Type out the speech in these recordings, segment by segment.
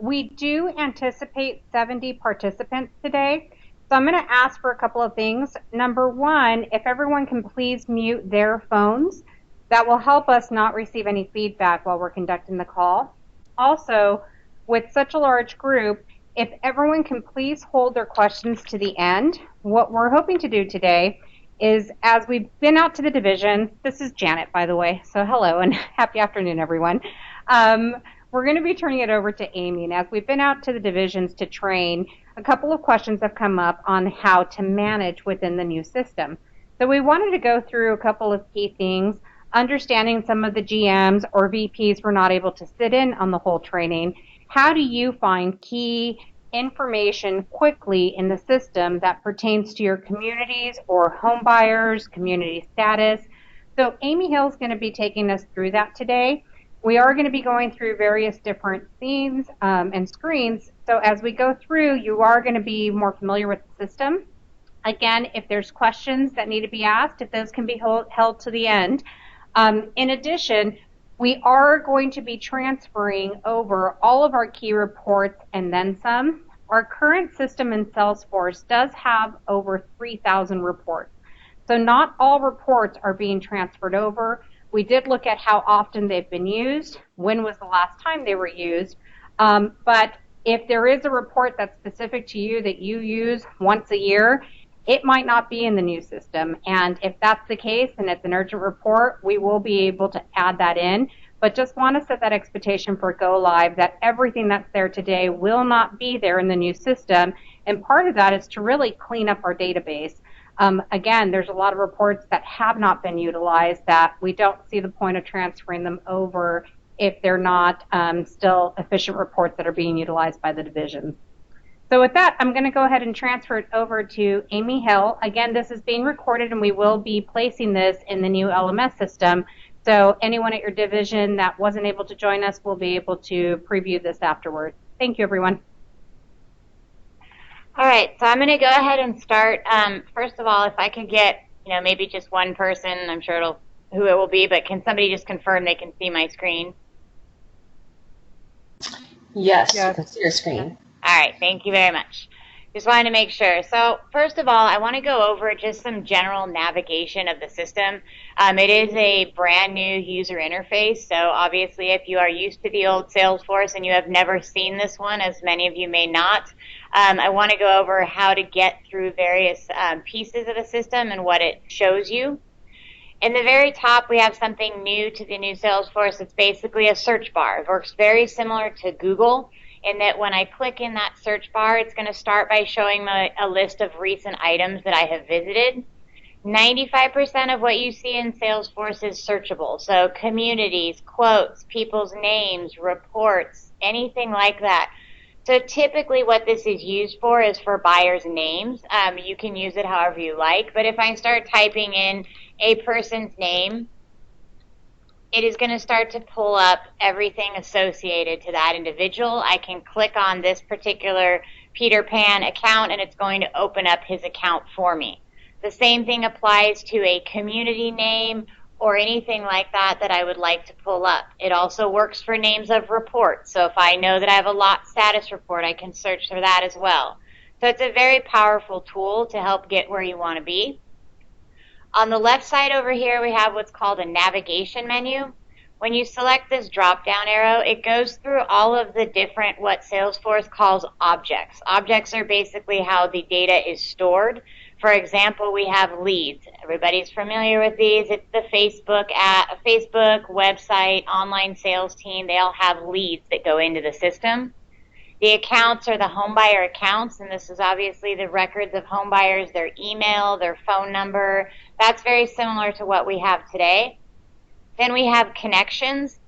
We do anticipate 70 participants today. So I'm going to ask for a couple of things. Number one, if everyone can please mute their phones, that will help us not receive any feedback while we're conducting the call. Also, with such a large group, if everyone can please hold their questions to the end. What we're hoping to do today is, as we've been out to the division, this is Janet, by the way, so hello and happy afternoon, everyone. We're going to be turning it over to Amy, and as we've been out to the divisions to train, a couple of questions have come up on how to manage within the new system. So we wanted to go through a couple of key things, understanding some of the GMs or VPs were not able to sit in on the whole training. How do you find key information quickly in the system that pertains to your communities or home buyers, community status? So Amy Hill is going to be taking us through that today. We are going to be going through various different themes and screens. So as we go through, you are going to be more familiar with the system. Again, if there's questions that need to be asked, if those can be held to the end. In addition, we are going to be transferring over all of our key reports and then some. Our current system in Salesforce does have over 3,000 reports. So not all reports are being transferred over. We did look at how often they've been used, when was the last time they were used, but if there is a report that's specific to you that you use once a year, it might not be in the new system. And if that's the case and it's an urgent report, we will be able to add that in. But just want to set that expectation for go live that everything that's there today will not be there in the new system. And part of that is to really clean up our database. Again, there's a lot of reports that have not been utilized that we don't see the point of transferring them over if they're not still efficient reports that are being utilized by the division. So with that, I'm going to go ahead and transfer it over to Amy Hill. Again, this is being recorded and we will be placing this in the new LMS system. So anyone at your division that wasn't able to join us will be able to preview this afterward. Thank you, everyone. All right, so I'm going to go ahead and start. First of all, if I could get, maybe just one person, I'm sure who it will be, but can somebody just confirm they can see my screen? Yes, you can see your screen. All right, thank you very much. Just wanted to make sure. So first of all, I want to go over just some general navigation of the system. It is a brand new user interface, so obviously if you are used to the old Salesforce and you have never seen this one, as many of you may not, I want to go over how to get through various pieces of the system and what it shows you. In the very top, we have something new to the new Salesforce. It's basically a search bar. It works very similar to Google, in that when I click in that search bar, it's going to start by showing me a list of recent items that I have visited. 95% of what you see in Salesforce is searchable. So communities, quotes, people's names, reports, anything like that. So typically what this is used for is for buyers' names. You can use it however you like, but if I start typing in a person's name, it is going to start to pull up everything associated to that individual. I can click on this particular Peter Pan account and it's going to open up his account for me. The same thing applies to a community name or anything like that that I would like to pull up. It also works for names of reports. So if I know that I have a lot status report, I can search for that as well. So it's a very powerful tool to help get where you want to be. On the left side over here, we have what's called a navigation menu. When you select this drop-down arrow, it goes through all of the different, what Salesforce calls objects. Objects are basically how the data is stored. For example, we have leads. Everybody's familiar with these. It's the Facebook website, online sales team. They all have leads that go into the system. The accounts are the homebuyer accounts, and this is obviously the records of homebuyers, their email, their phone number. That's very similar to what we have today. Then we have connections.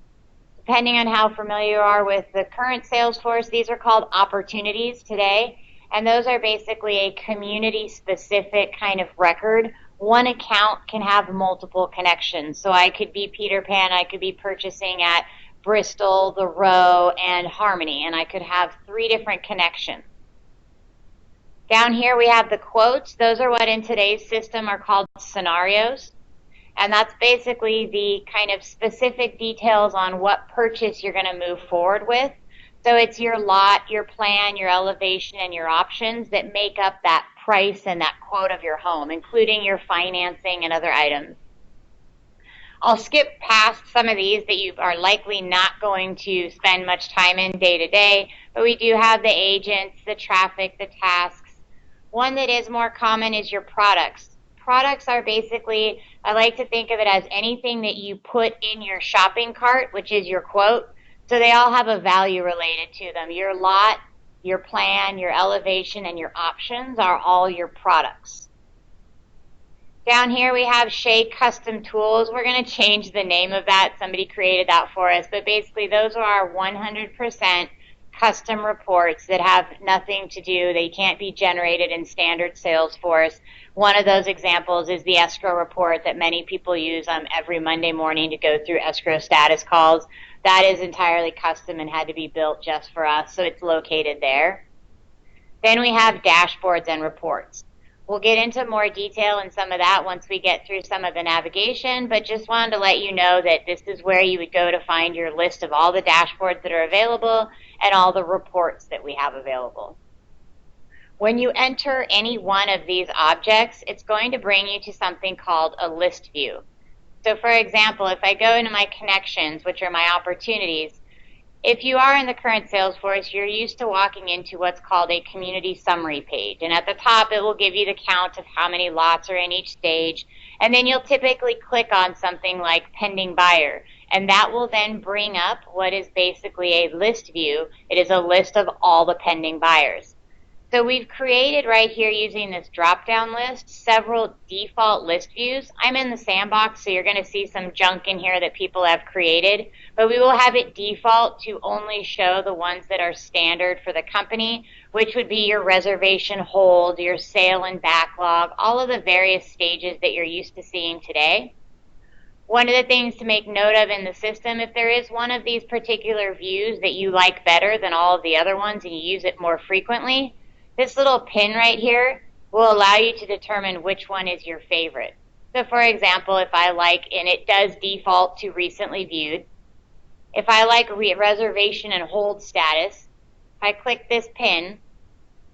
Depending on how familiar you are with the current Salesforce, these are called opportunities today, and those are basically a community-specific kind of record. One account can have multiple connections. So I could be Peter Pan, I could be purchasing at Bristol, The Row, and Harmony, and I could have 3 different connections. Down here we have the quotes. Those are what in today's system are called scenarios, and that's basically the kind of specific details on what purchase you're going to move forward with. So it's your lot, your plan, your elevation, and your options that make up that price and that quote of your home, including your financing and other items. I'll skip past some of these that you are likely not going to spend much time in day to day, but we do have the agents, the traffic, the tasks. One that is more common is your products. Products are basically, I like to think of it as anything that you put in your shopping cart, which is your quote. So they all have a value related to them. Your lot, your plan, your elevation, and your options are all your products. Down here we have Shea Custom Tools. We're going to change the name of that. Somebody created that for us. But basically those are our 100% custom reports that have nothing to do. They can't be generated in standard Salesforce. One of those examples is the escrow report that many people use every Monday morning to go through escrow status calls. That is entirely custom and had to be built just for us, so it's located there. Then we have dashboards and reports. We'll get into more detail in some of that once we get through some of the navigation, but just wanted to let you know that this is where you would go to find your list of all the dashboards that are available and all the reports that we have available. When you enter any one of these objects, it's going to bring you to something called a list view. So for example, if I go into my connections, which are my opportunities, if you are in the current Salesforce, you're used to walking into what's called a community summary page. And at the top, it will give you the count of how many lots are in each stage. And then you'll typically click on something like pending buyer. And that will then bring up what is basically a list view. It is a list of all the pending buyers. So we've created right here using this drop-down list several default list views. I'm in the sandbox, so you're going to see some junk in here that people have created, but we will have it default to only show the ones that are standard for the company, which would be your reservation hold, your sale and backlog, all of the various stages that you're used to seeing today. One of the things to make note of in the system, if there is one of these particular views that you like better than all of the other ones and you use it more frequently, this little pin right here will allow you to determine which one is your favorite. So for example, if I like, and it does default to recently viewed, if I like reservation and hold status, if I click this pin,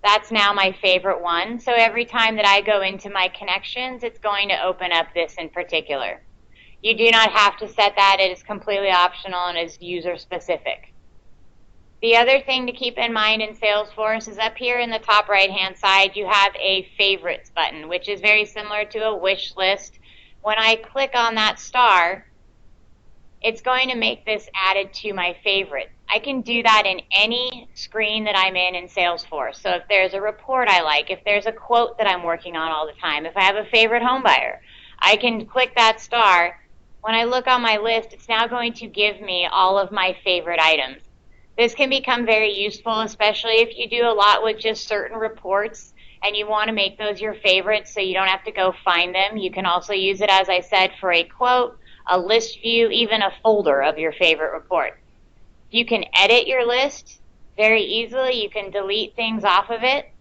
that's now my favorite one. So every time that I go into my connections, it's going to open up this in particular. You do not have to set that. It is completely optional and is user specific. The other thing to keep in mind in Salesforce is up here in the top right-hand side, you have a favorites button, which is very similar to a wish list. When I click on that star, it's going to make this added to my favorite. I can do that in any screen that I'm in Salesforce. So if there's a report I like, if there's a quote that I'm working on all the time, if I have a favorite home buyer, I can click that star. When I look on my list, it's now going to give me all of my favorite items. This can become very useful, especially if you do a lot with just certain reports and you want to make those your favorites so you don't have to go find them. You can also use it, as I said, for a quote, a list view, even a folder of your favorite report. You can edit your list very easily. You can delete things off of it.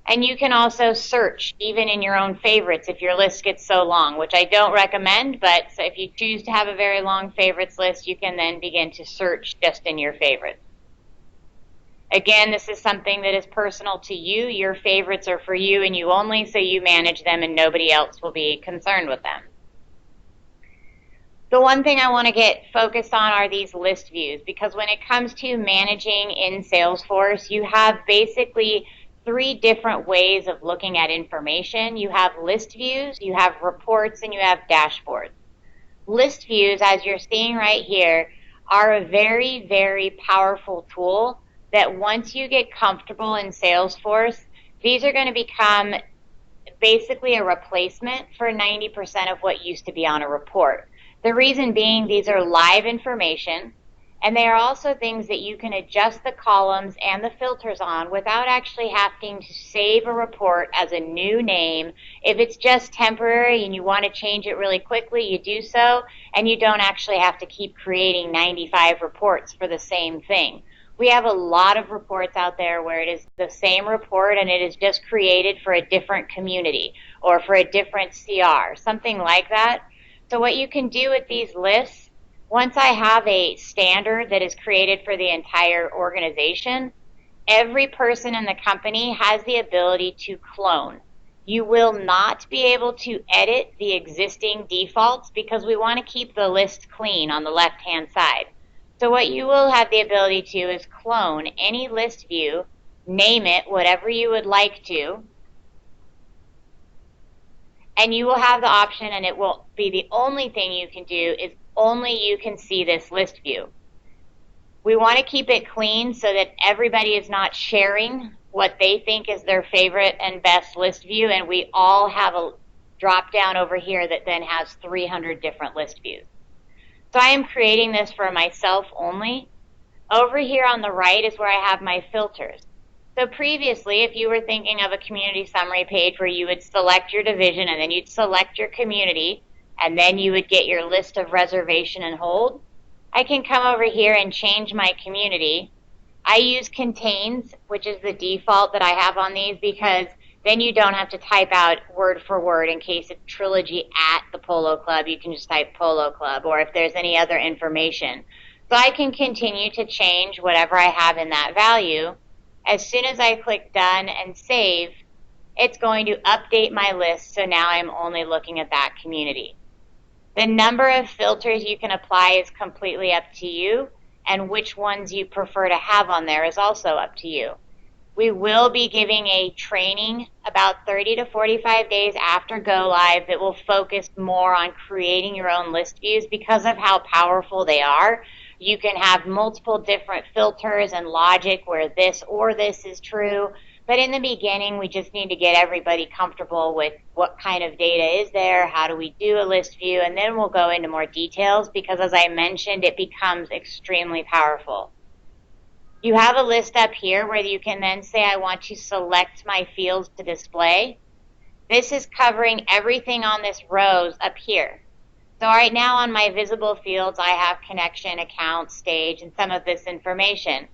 And you can also search, even in your own favorites, if your list gets so long, which I don't recommend, but if you choose to have a very long favorites list, you can then begin to search just in your favorites. Again, this is something that is personal to you. Your favorites are for you and you only, so you manage them and nobody else will be concerned with them. The one thing I want to get focused on are these list views, because when it comes to managing in Salesforce, you have basically three different ways of looking at information. You have list views, you have reports, and you have dashboards. List views, as you're seeing right here, are a very, very powerful tool that once you get comfortable in Salesforce, these are going to become basically a replacement for 90% of what used to be on a report. The reason being, these are live information, and they are also things that you can adjust the columns and the filters on without actually having to save a report as a new name. If it's just temporary and you want to change it really quickly, you do so, and you don't actually have to keep creating 95 reports for the same thing. We have a lot of reports out there where it is the same report and it is just created for a different community or for a different CR, something like that. So what you can do with these lists, Once I have a standard that is created for the entire organization, every person in the company has the ability to clone. You will not be able to edit the existing defaults because we want to keep the list clean on the left-hand side. So what you will have the ability to is clone any list view, name it whatever you would like to, and you will have the option, and it will be the only thing you can do is only you can see this list view. We want to keep it clean so that everybody is not sharing what they think is their favorite and best list view, and we all have a drop down over here that then has 300 different list views. So I am creating this for myself only. Over here on the right is where I have my filters. So previously, if you were thinking of a community summary page where you would select your division and then you'd select your community, and then you would get your list of reservation and hold, I can come over here and change my community. I use contains, which is the default that I have on these, because then you don't have to type out word for word in case it's Trilogy at the Polo Club. You can just type Polo Club, or if there's any other information. So I can continue to change whatever I have in that value. As soon as I click done and save, it's going to update my list, so now I'm only looking at that community. The number of filters you can apply is completely up to you, and which ones you prefer to have on there is also up to you. We will be giving a training about 30 to 45 days after go live that will focus more on creating your own list views because of how powerful they are. You can have multiple different filters and logic where this or this is true. But in the beginning, we just need to get everybody comfortable with what kind of data is there, how do we do a list view, and then we'll go into more details because, as I mentioned, it becomes extremely powerful. You have a list up here where you can then say, I want to select my fields to display. This is covering everything on this rows up here. So right now on my visible fields, I have connection, account, stage, and some of this information.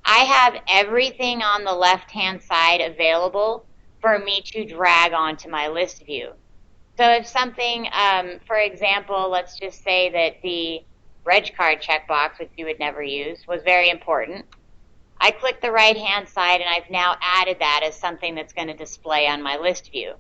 I have everything on the left-hand side available for me to drag onto my list view. So if something, for example, let's just say that the reg card checkbox, which you would never use, was very important. I click the right-hand side, and I've now added that as something that's going to display on my list view.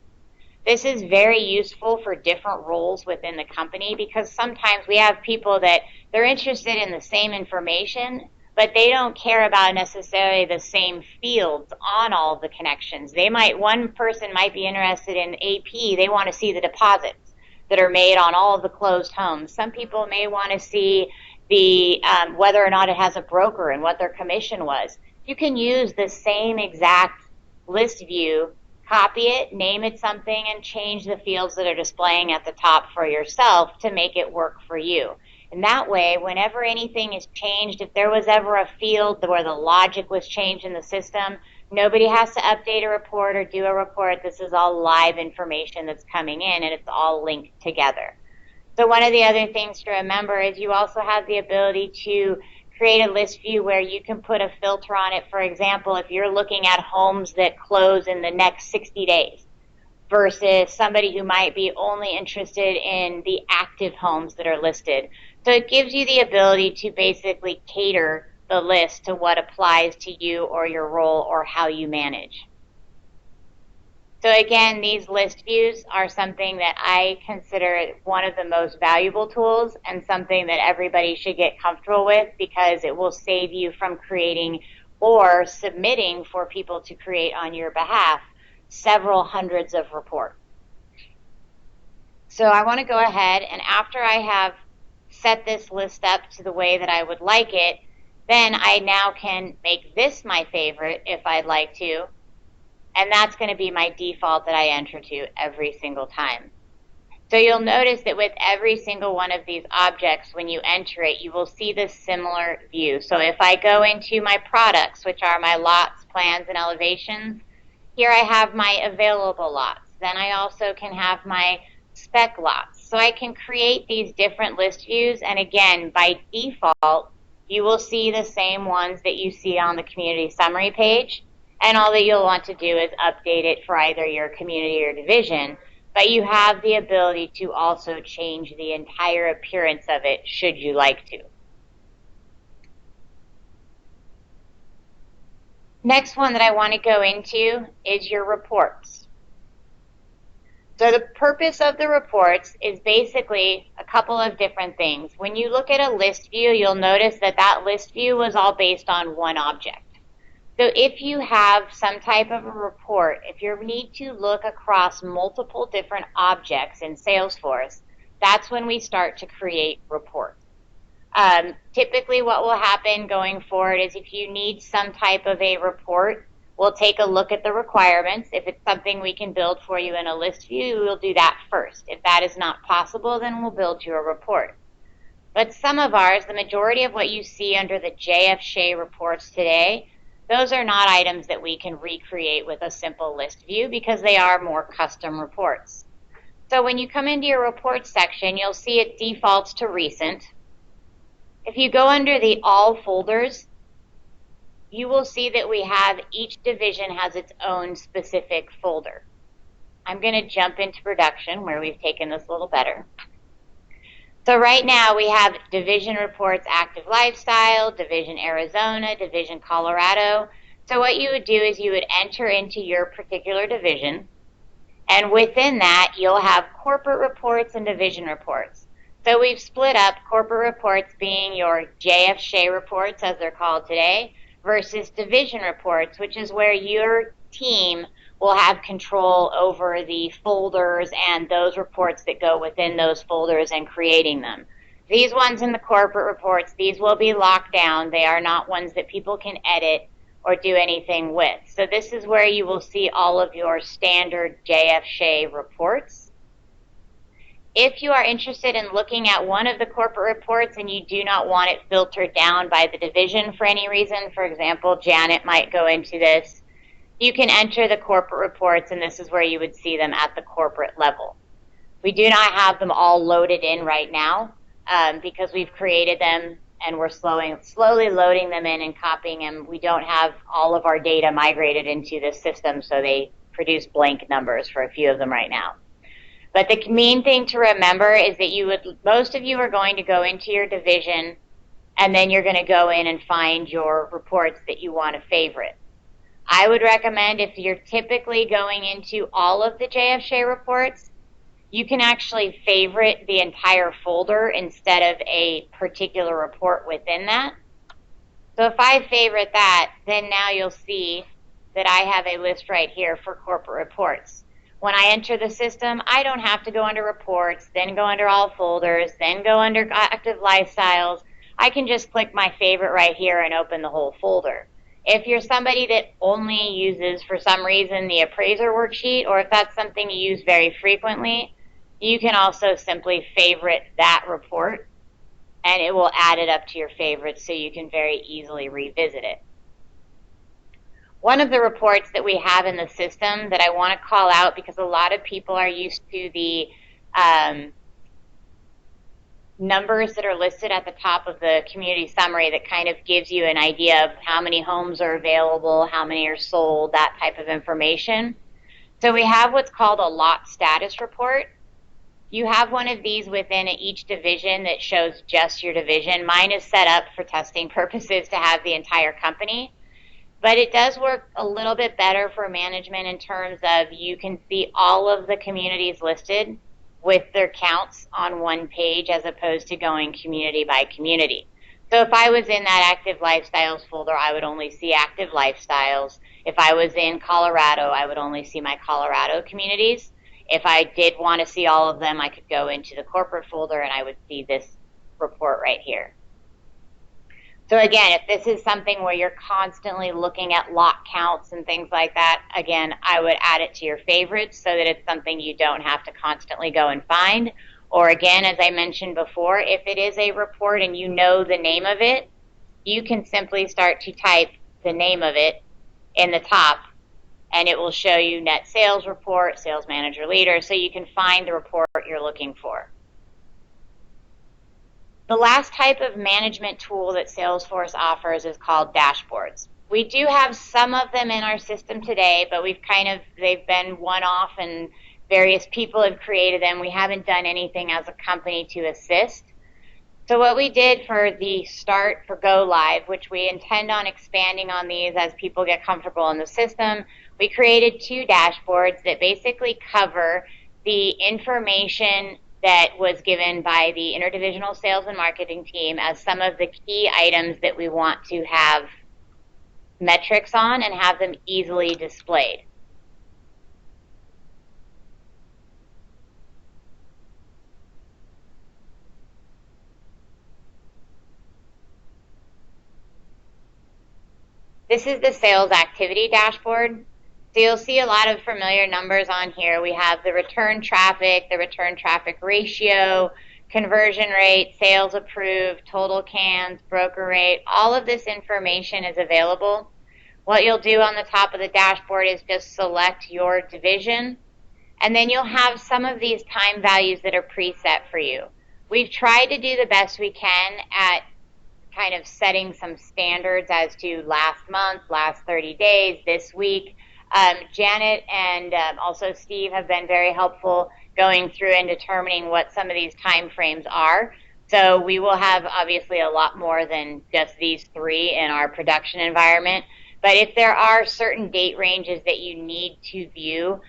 This is very useful for different roles within the company because sometimes we have people that they're interested in the same information, but they don't care about necessarily the same fields on all the connections. One person might be interested in AP. They want to see the deposits that are made on all of the closed homes. Some people may want to see the whether or not it has a broker and what their commission was. You can use the same exact list view, copy it, name it something, and change the fields that are displaying at the top for yourself to make it work for you. And that way, whenever anything is changed, if there was ever a field where the logic was changed in the system, nobody has to update a report or do a report. This is all live information that's coming in, and it's all linked together. So one of the other things to remember is you also have the ability to create a list view where you can put a filter on it. For example, if you're looking at homes that close in the next 60 days versus somebody who might be only interested in the active homes that are listed. So it gives you the ability to basically cater the list to what applies to you or your role or how you manage. So again, these list views are something that I consider one of the most valuable tools and something that everybody should get comfortable with because it will save you from creating or submitting for people to create on your behalf several hundreds of reports. So I want to go ahead, and after I have set this list up to the way that I would like it, then I now can make this my favorite if I'd like to, and that's going to be my default that I enter to every single time. So you'll notice that with every single one of these objects, when you enter it, you will see this similar view. So if I go into my products, which are my lots, plans, and elevations, here I have my available lots. Then I also can have my spec lots. So I can create these different list views, and again, by default, you will see the same ones that you see on the community summary page, and all that you'll want to do is update it for either your community or division. but you have the ability to also change the entire appearance of it should you like to. Next one that I want to go into is your reports. So the purpose of the reports is basically a couple of different things. When you look at a list view, you'll notice that that list view was all based on one object. So if you have some type of a report, if you need to look across multiple different objects in Salesforce, that's when we start to create reports. Typically what will happen going forward is if you need some type of a report, we'll take a look at the requirements. If it's something we can build for you in a list view, we'll do that first. If that is not possible, then we'll build you a report. But some of ours, the majority of what you see under the JF Shea reports today, those are not items that we can recreate with a simple list view because they are more custom reports. So when you come into your reports section, you'll see it defaults to recent. If you go under the all folders, you will see that we have each division has its own specific folder. I'm going to jump into production where we've taken this a little better. So right now we have Division Reports Active Lifestyle, Division Arizona, Division Colorado. So what you would do is you would enter into your particular division, and within that you'll have corporate reports and division reports. So we've split up corporate reports being your JF Shea reports, as they're called today, versus division reports, which is where your team will have control over the folders and those reports that go within those folders and creating them. These ones in the corporate reports, these will be locked down. They are not ones that people can edit or do anything with. So this is where you will see all of your standard JF Shea reports. If you are interested in looking at one of the corporate reports and you do not want it filtered down by the division for any reason, for example, Janet might go into this, you can enter the corporate reports, and this is where you would see them at the corporate level. We do not have them all loaded in right now because we've created them and we're slowly loading them in and copying them. We don't have all of our data migrated into this system, so they produce blank numbers for a few of them right now. But the main thing to remember is that most of you are going to go into your division, and then you're going to go in and find your reports that you want to favorite. I would recommend if you're typically going into all of the JF Shea reports, you can actually favorite the entire folder instead of a particular report within that. So if I favorite that, then now you'll see that I have a list right here for corporate reports. When I enter the system, I don't have to go under reports, then go under all folders, then go under active lifestyles. I can just click my favorite right here and open the whole folder. If you're somebody that only uses, for some reason, the appraiser worksheet, or if that's something you use very frequently, you can also simply favorite that report, and it will add it up to your favorites so you can very easily revisit it. One of the reports that we have in the system that I want to call out, because a lot of people are used to the numbers that are listed at the top of the community summary that kind of gives you an idea of how many homes are available, how many are sold, that type of information. So we have what's called a lot status report. You have one of these within each division that shows just your division. Mine is set up for testing purposes to have the entire company. But it does work a little bit better for management in terms of you can see all of the communities listed with their counts on one page as opposed to going community by community. So if I was in that active lifestyles folder, I would only see active lifestyles. If I was in Colorado, I would only see my Colorado communities. If I did want to see all of them, I could go into the corporate folder and I would see this report right here. So again, if this is something where you're constantly looking at lot counts and things like that, again, I would add it to your favorites so that it's something you don't have to constantly go and find. Or again, as I mentioned before, if it is a report and you know the name of it, you can simply start to type the name of it in the top, and it will show you net sales report, sales manager leader, so you can find the report you're looking for. The last type of management tool that Salesforce offers is called dashboards. We do have some of them in our system today, but they've been one-off and various people have created them. We haven't done anything as a company to assist. So what we did for the start for Go Live, which we intend on expanding on these as people get comfortable in the system, we created 2 dashboards that basically cover the information that was given by the interdivisional sales and marketing team as some of the key items that we want to have metrics on and have them easily displayed. This is the sales activity dashboard. So you'll see a lot of familiar numbers on here. We have the return traffic ratio, conversion rate, sales approved, total cans, broker rate. All of this information is available. What you'll do on the top of the dashboard is just select your division, and then you'll have some of these time values that are preset for you. We've tried to do the best we can at kind of setting some standards as to last month, last 30 days, this week. Janet and also Steve have been very helpful going through and determining what some of these time frames are. So we will have obviously a lot more than just these 3 in our production environment. But if there are certain date ranges that you need to view,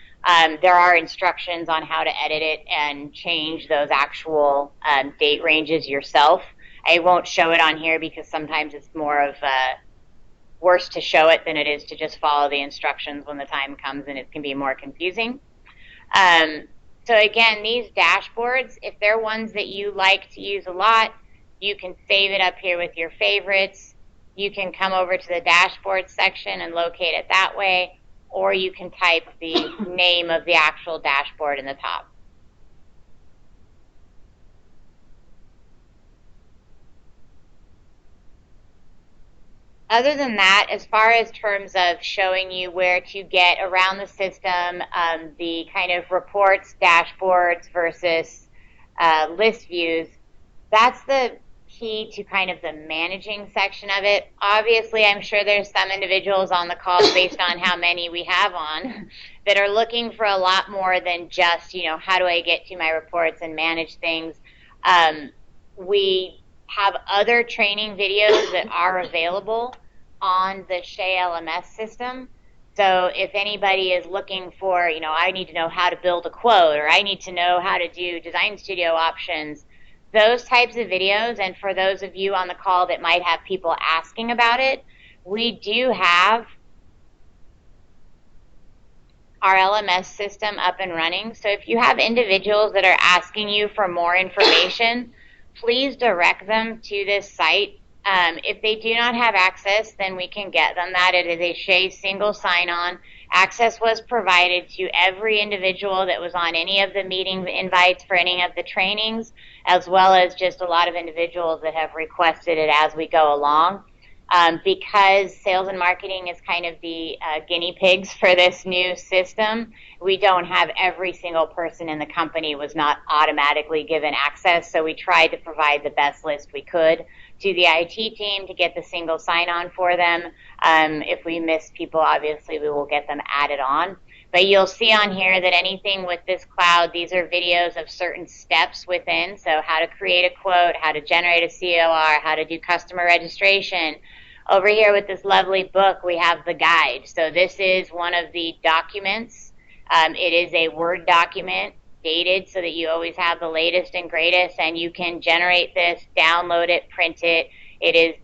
there are instructions on how to edit it and change those actual date ranges yourself. I won't show it on here because sometimes it's more of worse to show it than it is to just follow the instructions when the time comes, and it can be more confusing. So again, these dashboards, if they're ones that you like to use a lot, you can save it up here with your favorites. You can come over to the dashboard section and locate it that way, or you can type the name of the actual dashboard in the top. Other than that, as far as terms of showing you where to get around the system, the kind of reports, dashboards versus list views, that's the key to kind of the managing section of it. Obviously, I'm sure there's some individuals on the call based on how many we have on that are looking for a lot more than just, how do I get to my reports and manage things. We have other training videos that are available on the Shea LMS system. So if anybody is looking for, I need to know how to build a quote, or I need to know how to do Design Studio options, those types of videos, and for those of you on the call that might have people asking about it, we do have our LMS system up and running. So if you have individuals that are asking you for more information, please direct them to this site. If they do not have access, then we can get them that. It is a Shea single sign-on. Access was provided to every individual that was on any of the meeting invites for any of the trainings, as well as just a lot of individuals that have requested it as we go along. Because sales and marketing is kind of the guinea pigs for this new system, we don't have every single person in the company was not automatically given access, so we tried to provide the best list we could to the IT team to get the single sign-on for them. If we miss people, obviously we will get them added on. But you'll see on here that anything with this cloud, these are videos of certain steps within, so how to create a quote, how to generate a COR, how to do customer registration. Over here with this lovely book, we have the guide. So this is one of the documents. It is a Word document, dated so that you always have the latest and greatest, and you can generate this, download it, print it. It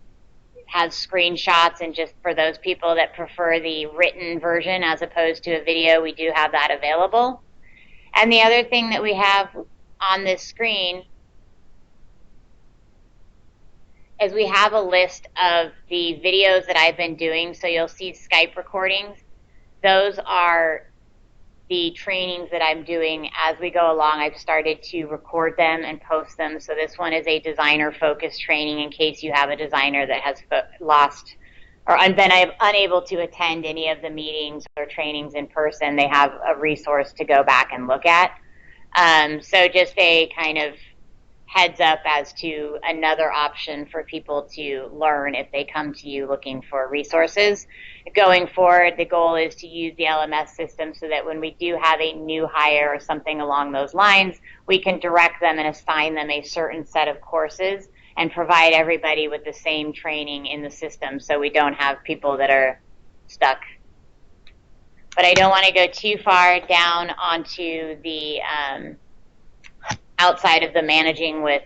has screenshots, and just for those people that prefer the written version as opposed to a video, we do have that available. And the other thing that we have on this screen is we have a list of the videos that I've been doing. So you'll see Skype recordings. Those are the trainings that I'm doing as we go along. I've started to record them and post them. So this one is a designer-focused training in case you have a designer that has lost or been unable to attend any of the meetings or trainings in person. They have a resource to go back and look at. So just a kind of heads up as to another option for people to learn if they come to you looking for resources. Going forward, the goal is to use the LMS system so that when we do have a new hire or something along those lines, we can direct them and assign them a certain set of courses and provide everybody with the same training in the system so we don't have people that are stuck. But I don't want to go too far down onto the outside of the managing with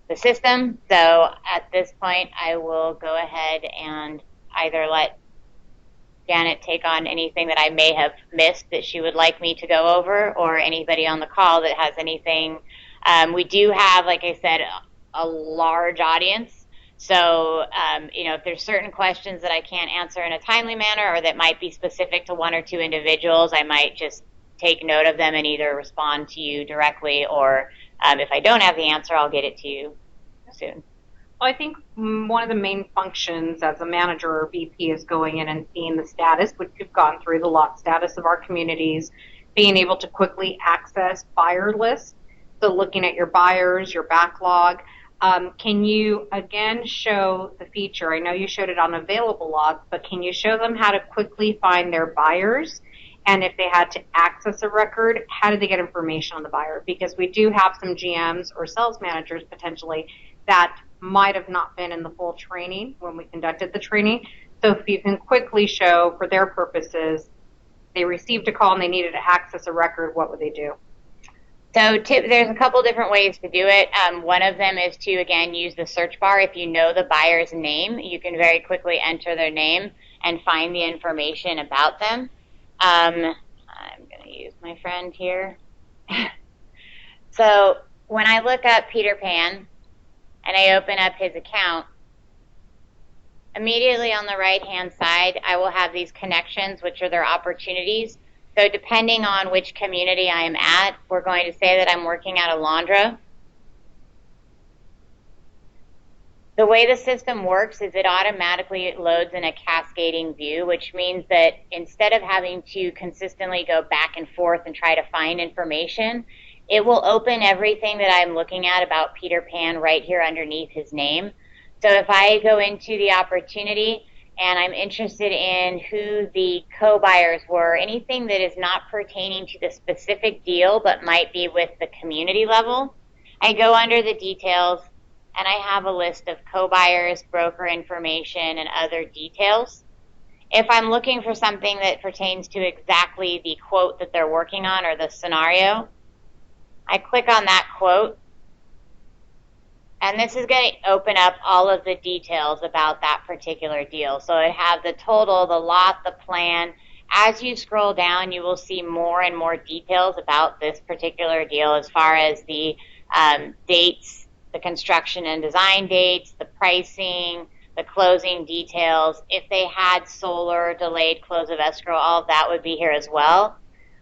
the system. So at this point, I will go ahead and either let Janet take on anything that I may have missed that she would like me to go over, or anybody on the call that has anything. We do have, like I said, a large audience. So, if there's certain questions that I can't answer in a timely manner or that might be specific to one or two individuals, I might just take note of them and either respond to you directly, or if I don't have the answer, I'll get it to you soon. Well, I think one of the main functions as a manager or VP is going in and seeing the status, which you've gone through, the lot status of our communities, being able to quickly access buyer lists, so looking at your buyers, your backlog. Can you, again, show the feature? I know you showed it on available lots, but can you show them how to quickly find their buyers? And if they had to access a record, how do they get information on the buyer? Because we do have some GMs or sales managers potentially that might have not been in the full training when we conducted the training. So if you can quickly show, for their purposes, they received a call and they needed to access a record, what would they do? So there's a couple different ways to do it. One of them is to, again, use the search bar. If you know the buyer's name, you can very quickly enter their name and find the information about them. I'm going to use my friend here. So when I look up Peter Pan and I open up his account, immediately on the right-hand side, I will have these connections, which are their opportunities. So depending on which community I am at, we're going to say that I'm working at Alondra. The way the system works is it automatically loads in a cascading view, which means that instead of having to consistently go back and forth and try to find information, it will open everything that I'm looking at about Peter Pan right here underneath his name. So if I go into the opportunity and I'm interested in who the co-buyers were, anything that is not pertaining to the specific deal but might be with the community level, I go under the details and I have a list of co-buyers, broker information, and other details. If I'm looking for something that pertains to exactly the quote that they're working on or the scenario, I click on that quote, and this is going to open up all of the details about that particular deal. So I have the total, the lot, the plan. As you scroll down, you will see more and more details about this particular deal as far as the dates, the construction and design dates, the pricing, the closing details. If they had solar, delayed close of escrow, all of that would be here as well.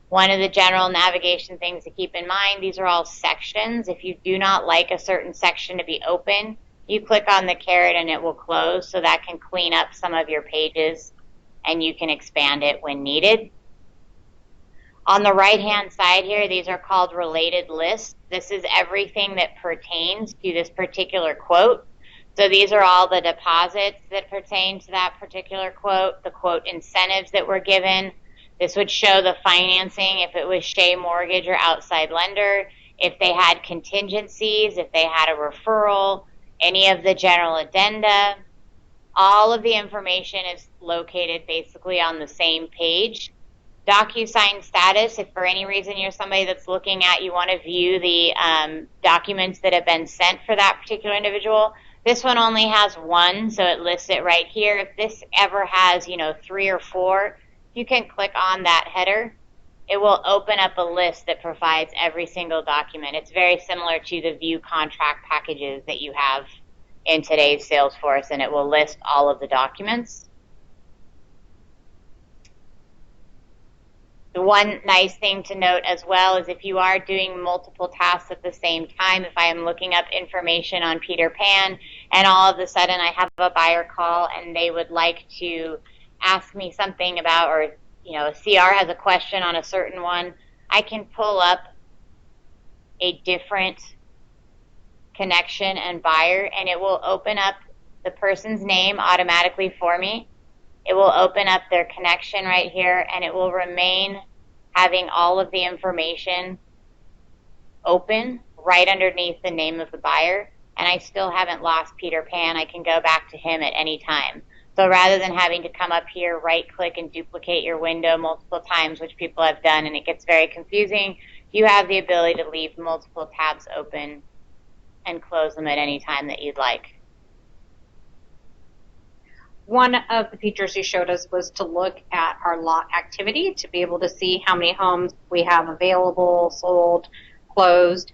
One of the general navigation things to keep in mind, these are all sections. If you do not like a certain section to be open, you click on the caret and it will close, so that can clean up some of your pages and you can expand it when needed. On the right-hand side here, these are called related lists. This is everything that pertains to this particular quote. So these are all the deposits that pertain to that particular quote, the quote incentives that were given. This would show the financing if it was Shea Mortgage or outside lender, if they had contingencies, if they had a referral, any of the general addenda. All of the information is located basically on the same page. DocuSign status, if for any reason you're somebody that's looking at, you want to view the documents that have been sent for that particular individual. This one only has one, so it lists it right here. If this ever has, 3 or 4, you can click on that header. It will open up a list that provides every single document. It's very similar to the view contract packages that you have in today's Salesforce, and it will list all of the documents. The one nice thing to note as well is if you are doing multiple tasks at the same time, if I am looking up information on Peter Pan and all of a sudden I have a buyer call and they would like to ask me something about, or a CR has a question on a certain one, I can pull up a different connection, and buyer, and it will open up the person's name automatically for me. It will open up their connection right here, and it will remain having all of the information open right underneath the name of the buyer, and I still haven't lost Peter Pan. I can go back to him at any time. So rather than having to come up here, right-click, and duplicate your window multiple times, which people have done, and it gets very confusing, you have the ability to leave multiple tabs open and close them at any time that you'd like. One of the features you showed us was to look at our lot activity to be able to see how many homes we have available, sold, closed.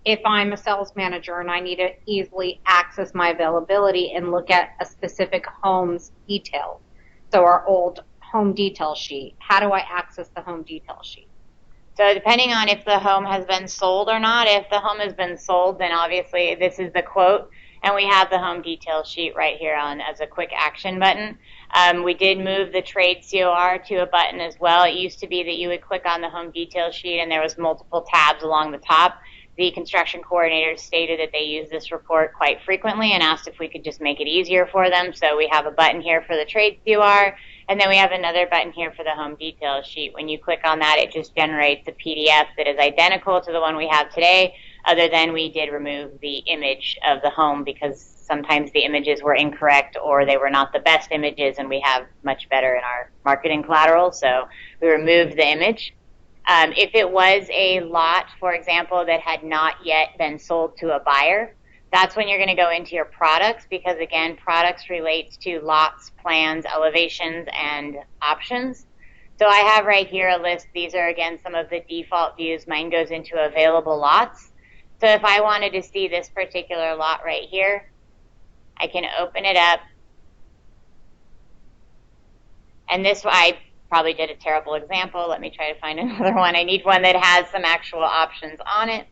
If I'm a sales manager and I need to easily access my availability and look at a specific home's detail, so our old home detail sheet, how do I access the home detail sheet? So depending on if the home has been sold or not, if the home has been sold, then obviously this is the quote, and we have the home detail sheet right here on as a quick action button. We did move the trade COR to a button as well. It used to be that you would click on the home detail sheet and there was multiple tabs along the top. The construction coordinators stated that they use this report quite frequently and asked if we could just make it easier for them. So we have a button here for the trade COR, and then we have another button here for the home detail sheet. When you click on that, it just generates a PDF that is identical to the one we have today, other than we did remove the image of the home because sometimes the images were incorrect or they were not the best images, and we have much better in our marketing collateral, so we removed the image. If it was a lot, for example, that had not yet been sold to a buyer, that's when you're going to go into your products because, again, products relates to lots, plans, elevations, and options. So I have right here a list. These are, again, some of the default views. Mine goes into available lots. So if I wanted to see this particular lot right here, I can open it up. And this, I probably did a terrible example. Let me try to find another one. I need one that has some actual options on it.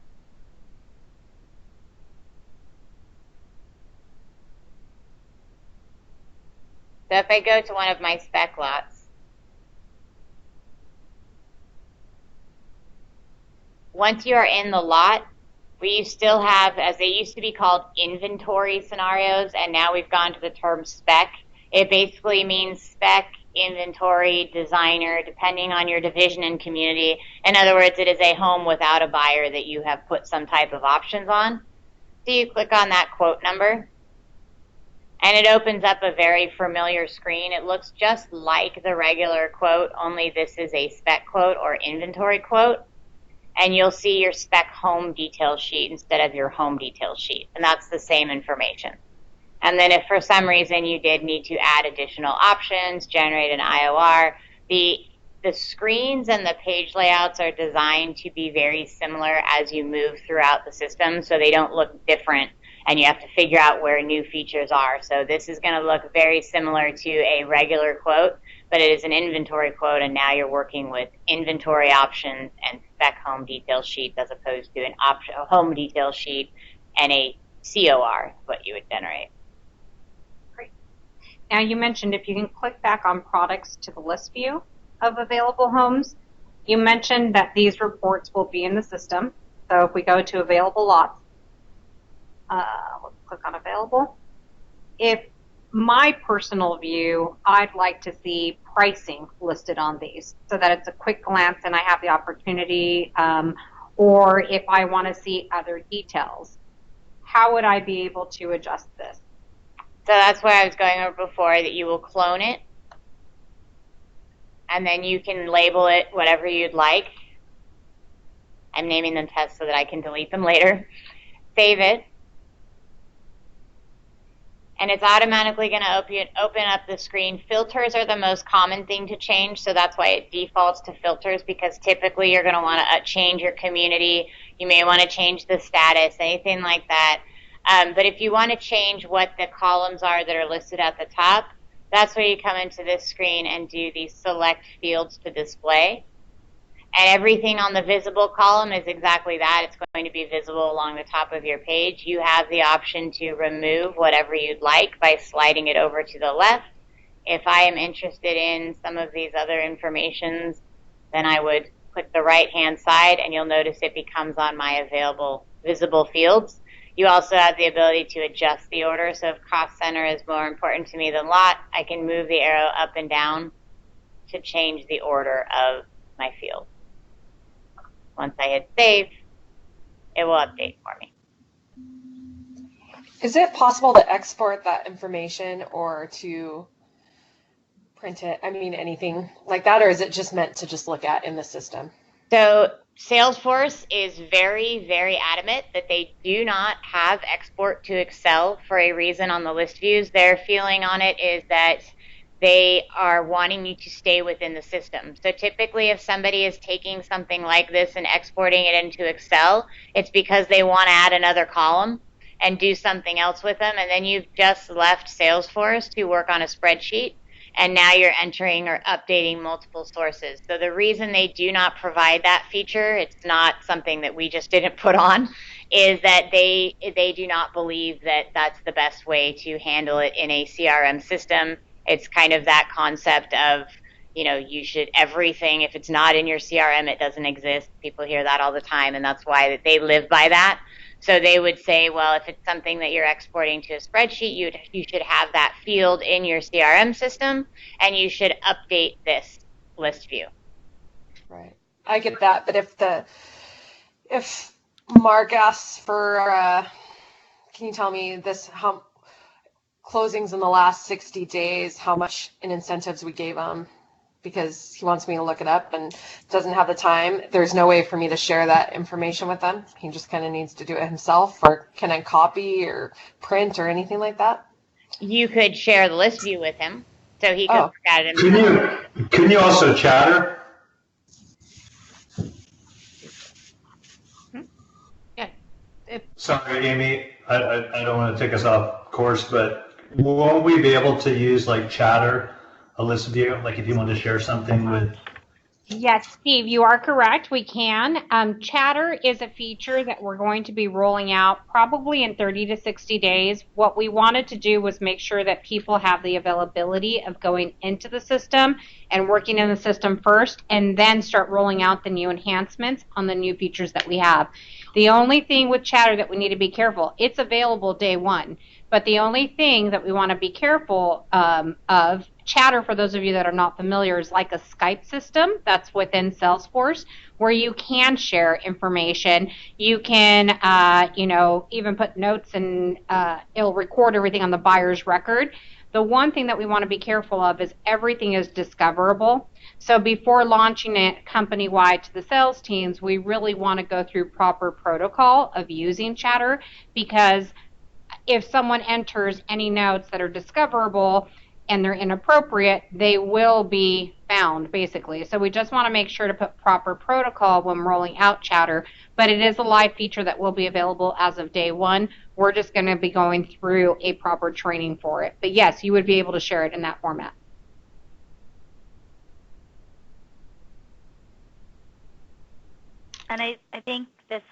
So if I go to one of my spec lots, once you are in the lot, we still have, as they used to be called, inventory scenarios, and now we've gone to the term spec. It basically means spec, inventory, designer, depending on your division and community. In other words, it is a home without a buyer that you have put some type of options on. So you click on that quote number, and it opens up a very familiar screen. It looks just like the regular quote, only this is a spec quote or inventory quote. And you'll see your spec home detail sheet instead of your home detail sheet. And that's the same information. And then if for some reason you did need to add additional options, generate an IOR, the screens and the page layouts are designed to be very similar as you move throughout the system, so they don't look different and you have to figure out where new features are. So this is going to look very similar to a regular quote, but it is an inventory quote, and now you're working with inventory options and spec home detail sheets as opposed to a home detail sheet and a COR, what you would generate. Great. Now you mentioned if you can click back on products to the list view of available homes, you mentioned that these reports will be in the system. So if we go to available lots, let's click on available. If my personal view, I'd like to see pricing listed on these so that it's a quick glance and I have the opportunity, or if I want to see other details, how would I be able to adjust this? So that's where I was going over before, that you will clone it, and then you can label it whatever you'd like. I'm naming them tests so that I can delete them later. Save it. And it's automatically going to open up the screen. Filters are the most common thing to change, so that's why it defaults to filters, because typically you're going to want to change your community. You may want to change the status, anything like that. But if you want to change what the columns are that are listed at the top, that's where you come into this screen and do the select fields to display. And everything on the visible column is exactly that. It's going to be visible along the top of your page. You have the option to remove whatever you'd like by sliding it over to the left. If I am interested in some of these other informations, then I would click the right-hand side, and you'll notice it becomes on my available visible fields. You also have the ability to adjust the order. So if cost center is more important to me than lot, I can move the arrow up and down to change the order of my field. Once I hit save, it will update for me. Is it possible to export that information or to print it? I mean, anything like that, or is it just meant to just look at in the system? So Salesforce is very, very adamant that they do not have export to Excel for a reason on the list views. Their feeling on it is that they are wanting you to stay within the system. So typically if somebody is taking something like this and exporting it into Excel, it's because they want to add another column and do something else with them, and then you've just left Salesforce to work on a spreadsheet, and now you're entering or updating multiple sources. So the reason they do not provide that feature, it's not something that we just didn't put on, is that they do not believe that that's the best way to handle it in a CRM system. It's kind of that concept of, you know, you should everything, if it's not in your CRM, it doesn't exist. People hear that all the time, and that's why they live by that. So they would say, well, if it's something that you're exporting to a spreadsheet, you should have that field in your CRM system, and you should update this list view. Right. I get that, but if Mark asks for, can you tell me this, how closings in the last 60 days, how much in incentives we gave him? Because he wants me to look it up and doesn't have the time. There's no way for me to share that information with him. He just kind of needs to do it himself, or can I copy or print or anything like that? You could share the list view with him so he could look at it himself. Can you also chatter? Yeah. Sorry, Amy, I don't want to take us off course, but won't we be able to use like chatter, a list view, like if you want to share something with? Yes, Steve, you are correct. We can. Chatter is a feature that we're going to be rolling out probably in 30 to 60 days. What we wanted to do was make sure that people have the availability of going into the system and working in the system first, and then start rolling out the new enhancements on the new features that we have. The only thing with Chatter that we need to be careful, it's available day one, but the only thing that we want to be careful of, Chatter, for those of you that are not familiar, is like a Skype system that's within Salesforce, where you can share information. You can, even put notes, and it'll record everything on the buyer's record. The one thing that we want to be careful of is everything is discoverable. So before launching it company-wide to the sales teams, we really want to go through proper protocol of using Chatter, because if someone enters any notes that are discoverable and they're inappropriate, they will be found, basically. So we just want to make sure to put proper protocol when rolling out Chatter, but it is a live feature that will be available as of day one. We're just going to be going through a proper training for it. But yes, you would be able to share it in that format. And I think this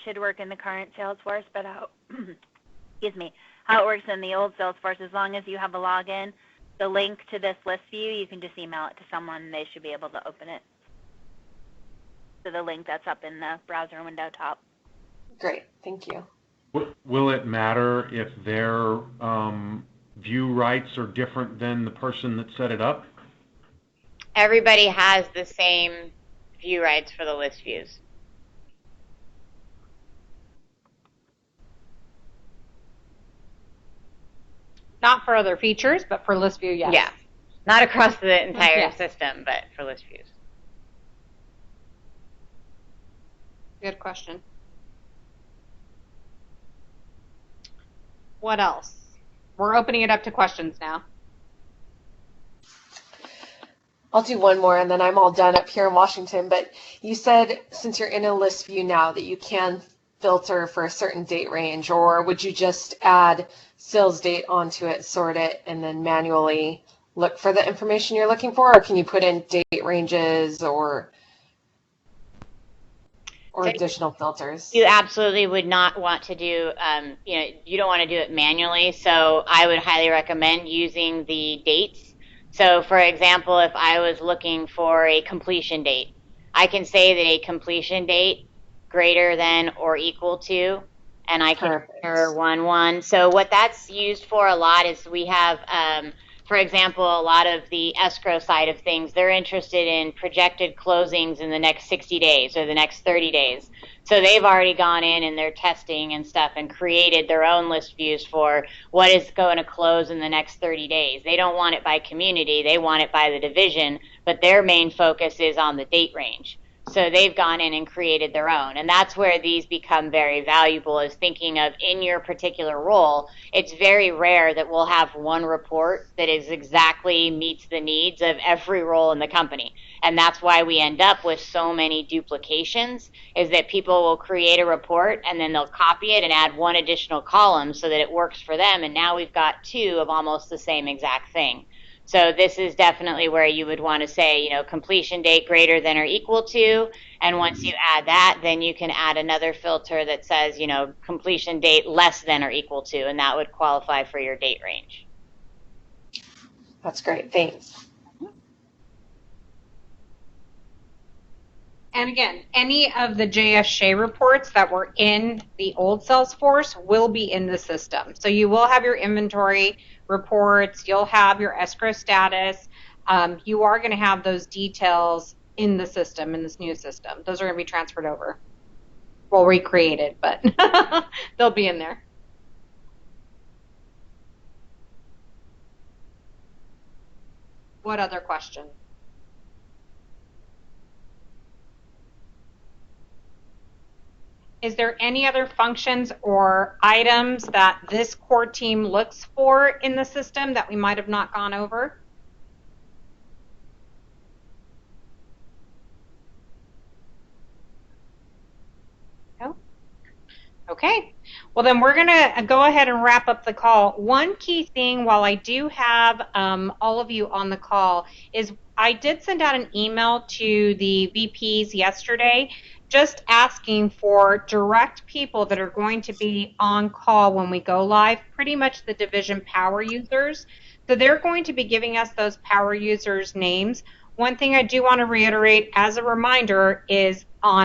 should work in the current Salesforce, but how, excuse me, how it works in the old Salesforce, as long as you have a login, the link to this list view, you can just email it to someone and they should be able to open it. So the link that's up in the browser window top. Great, thank you. Will it matter if their view rights are different than the person that set it up? Everybody has the same view rights for the list views. Not for other features, but for list view, yes. Yeah, not across the entire Yes. system, but for list views. Good question. What else? We're opening it up to questions now. I'll do one more and then I'm all done up here in Washington. But you said, since you're in a list view now, that you can filter for a certain date range, or would you just add sales date onto it, sort it, and then manually look for the information you're looking for? Or can you put in date ranges or additional filters? You absolutely would not want to do, you don't want to do it manually. So I would highly recommend using the dates. So for example, if I was looking for a completion date, I can say that a completion date greater than or equal to and I can Perfect. mirror 1-1. So what that's used for a lot is we have, for example, a lot of the escrow side of things, they're interested in projected closings in the next 60 days or the next 30 days. So they've already gone in and they're testing and stuff and created their own list views for what is going to close in the next 30 days. They don't want it by community, they want it by the division, but their main focus is on the date range. So they've gone in and created their own. And that's where these become very valuable, is thinking of in your particular role. It's very rare that we'll have one report that is exactly meets the needs of every role in the company. And that's why we end up with so many duplications, is that people will create a report and then they'll copy it and add one additional column so that it works for them. And now we've got two of almost the same exact thing. So this is definitely where you would want to say, completion date greater than or equal to. And once you add that, then you can add another filter that says, completion date less than or equal to, and that would qualify for your date range. That's great. Thanks. And again, any of the JF Shea reports that were in the old Salesforce will be in the system. So you will have your inventory reports, you'll have your escrow status. You are going to have those details in the system, in this new system. Those are going to be transferred over. Well, recreated, but they'll be in there. What other questions? Is there any other functions or items that this core team looks for in the system that we might have not gone over? No? Okay. Well, then we're going to go ahead and wrap up the call. One key thing, while I do have all of you on the call, is I did send out an email to the VPs yesterday just asking for direct people that are going to be on call when we go live, pretty much the division power users. So they're going to be giving us those power users' names. One thing I do want to reiterate as a reminder is on